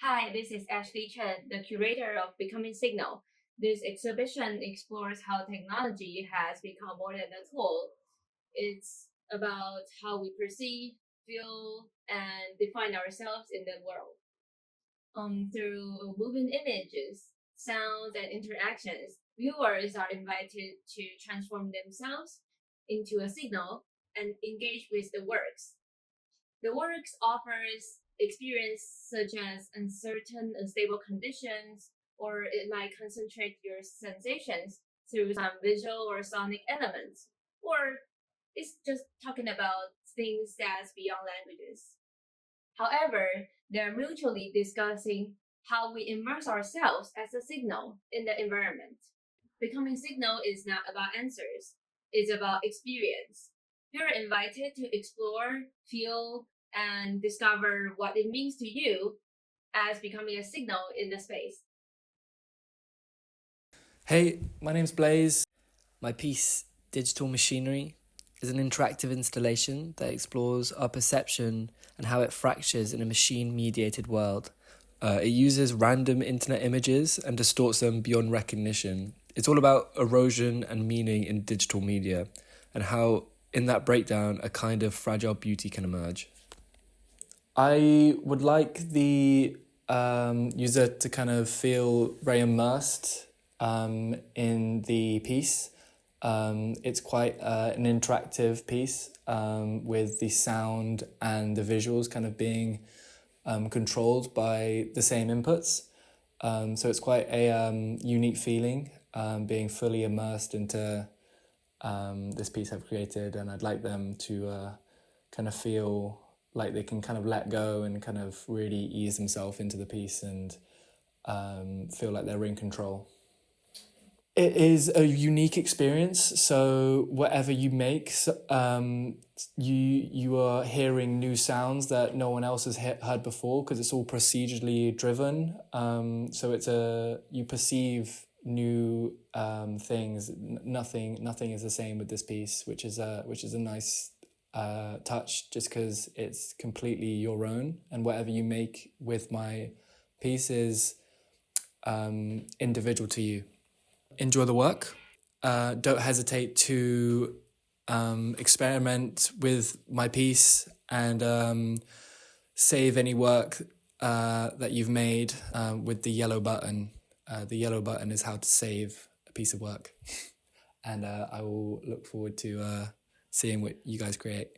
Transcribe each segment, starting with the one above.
Hi, this is Chen, the curator of Becoming Signal. This exhibition explores how technology has become more than a tool. It's about how we perceive, feel, and define ourselves in the world. Through moving images, sounds, and interactions, viewers are invited to transform themselves into a signal and engage with the works. The works offers experience such as uncertain, unstable conditions, or it might concentrate your sensations through some visual or sonic elements, or it's just talking about things that's beyond languages. However, they're mutually discussing how we immerse ourselves as a signal in the environment. Becoming signal is not about answers, it's about experience. You're invited to explore, feel, and discover what it means to you as becoming a signal in the space. Hey, my name's Blaise. My piece, Digital Machinery, is an interactive installation that explores our perception and how it fractures in a machine-mediated world. It uses random internet images and distorts them beyond recognition. It's all about erosion and meaning in digital media, and how, in that breakdown, a kind of fragile beauty can emerge. I would like the user to kind of feel very immersed in the piece. It's quite an interactive piece with the sound and the visuals kind of being controlled by the same inputs. So it's quite a unique feeling being fully immersed into this piece I've created, and I'd like them to kind of feel like they can kind of let go and kind of really ease themselves into the piece and feel like they're in control. It is a unique experience. So whatever you make, you are hearing new sounds that no one else has heard before because it's all procedurally driven. So you perceive new things. Nothing is the same with this piece, which is a nice touch, just because it's completely your own, and whatever you make with my piece is individual to you. Enjoy the work. Don't hesitate to experiment with my piece and save any work that you've made with the yellow button. The yellow button is how to save a piece of work. And I will look forward to seeing what you guys create.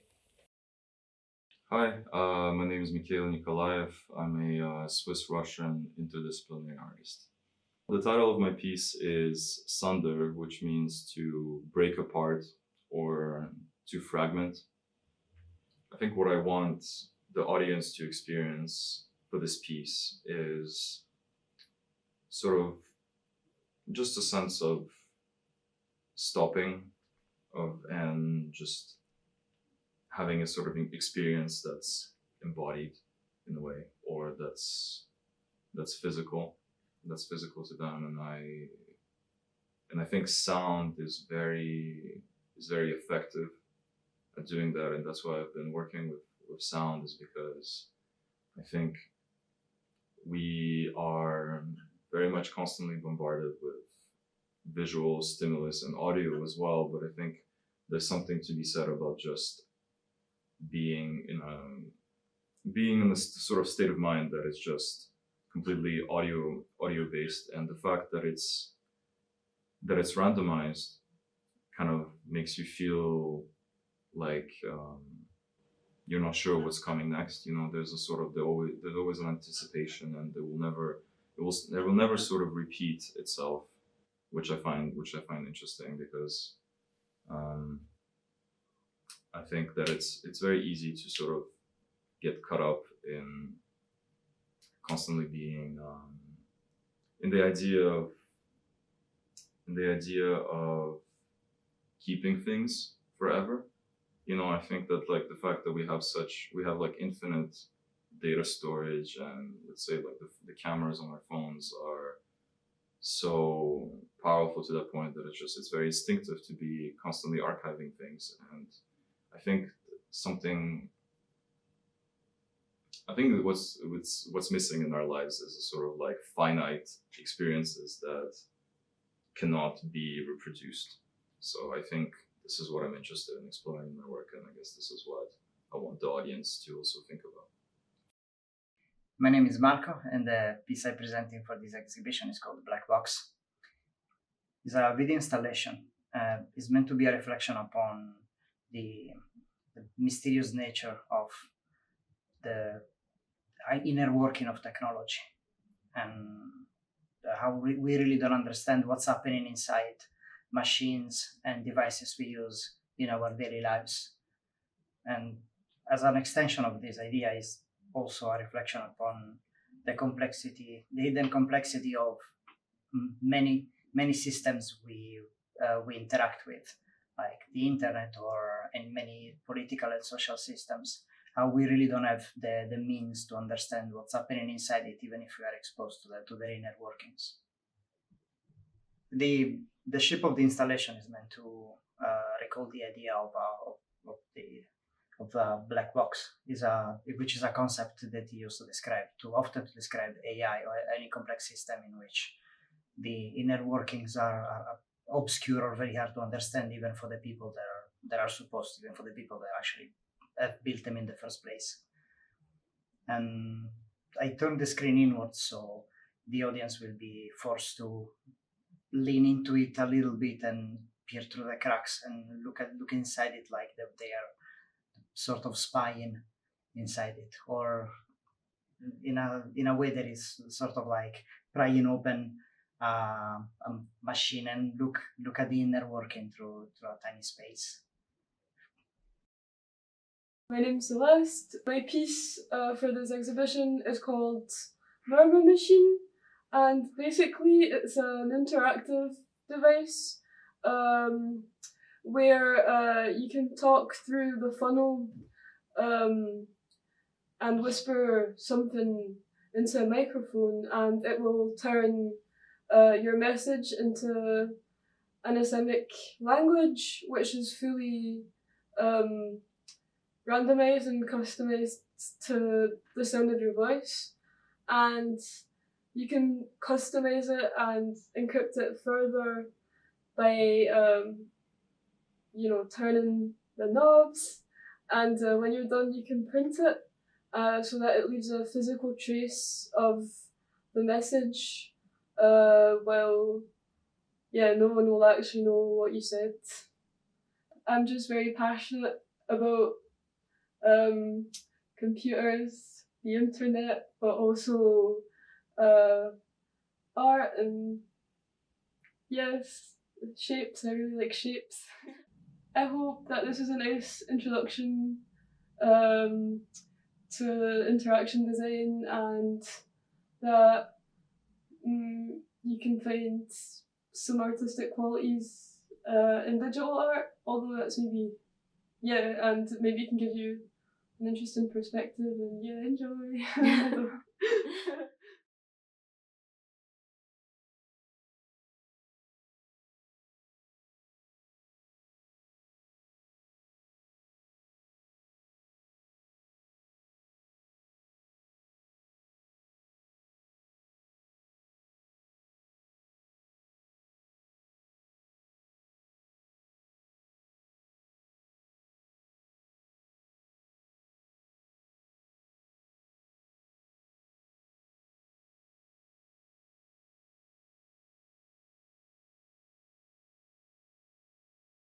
Hi, my name is Mikhail Nikolaev. I'm a Swiss-Russian interdisciplinary artist. The title of my piece is Sunder, which means to break apart or to fragment. I think what I want the audience to experience for this piece is sort of just a sense of stopping and just having a sort of experience that's embodied in a way, or that's physical to them. And I think sound is very effective at doing that, and that's why I've been working with sound, is because I think we are very much constantly bombarded with visual stimulus and audio as well, but I think there's something to be said about just being in this sort of state of mind that is just completely audio based, and the fact that it's randomized kind of makes you feel like you're not sure what's coming next. There's a sort of there's always an anticipation, and it will never sort of repeat itself, which I find interesting, because um, I think that it's very easy to sort of get caught up in constantly being in the idea of keeping things forever. I think that, like, the fact that we have like infinite data storage, and let's say like the cameras on our phones are so powerful to that point that it's very instinctive to be constantly archiving things. And I think something I think that what's missing in our lives is a sort of like finite experiences that cannot be reproduced. So I think this is what I'm interested in exploring in my work, and I guess this is what I want the audience to also think about. My name is Marco, and the piece I'm presenting for this exhibition is called Black Box. It's a video installation. It's meant to be a reflection upon the mysterious nature of the inner working of technology, and how we really don't understand what's happening inside machines and devices we use in our daily lives. And as an extension of this idea is also a reflection upon the hidden complexity of many systems we interact with, like the internet in many political and social systems. How we really don't have the means to understand what's happening inside it, even if we are exposed to their inner workings. The shape of the installation is meant to recall the idea of the black box, which is a concept that he used to often describe AI or any complex system in which the inner workings are obscure or very hard to understand, even for the people that are supposed to, even for the people that actually have built them in the first place. And I turned the screen inwards, so the audience will be forced to lean into it a little bit and peer through the cracks and look inside it, like they are sort of spying inside it, or in a way that is sort of like prying open a machine and look at the inner working through a tiny space. My name's Celeste. My piece for this exhibition is called Murmur Machine, and basically it's an interactive device where you can talk through the funnel and whisper something into a microphone, and it will turn your message into an Islamic language, which is fully randomized and customized to the sound of your voice, and you can customize it and encrypt it further by turning the knobs, and when you're done you can print it so that it leaves a physical trace of the message, while no one will actually know what you said. I'm just very passionate about computers, the internet, but also art and shapes. I really like shapes. I hope that this is a nice introduction to interaction design, and that you can find some artistic qualities in digital art, although that's and maybe it can give you an interesting perspective, and enjoy.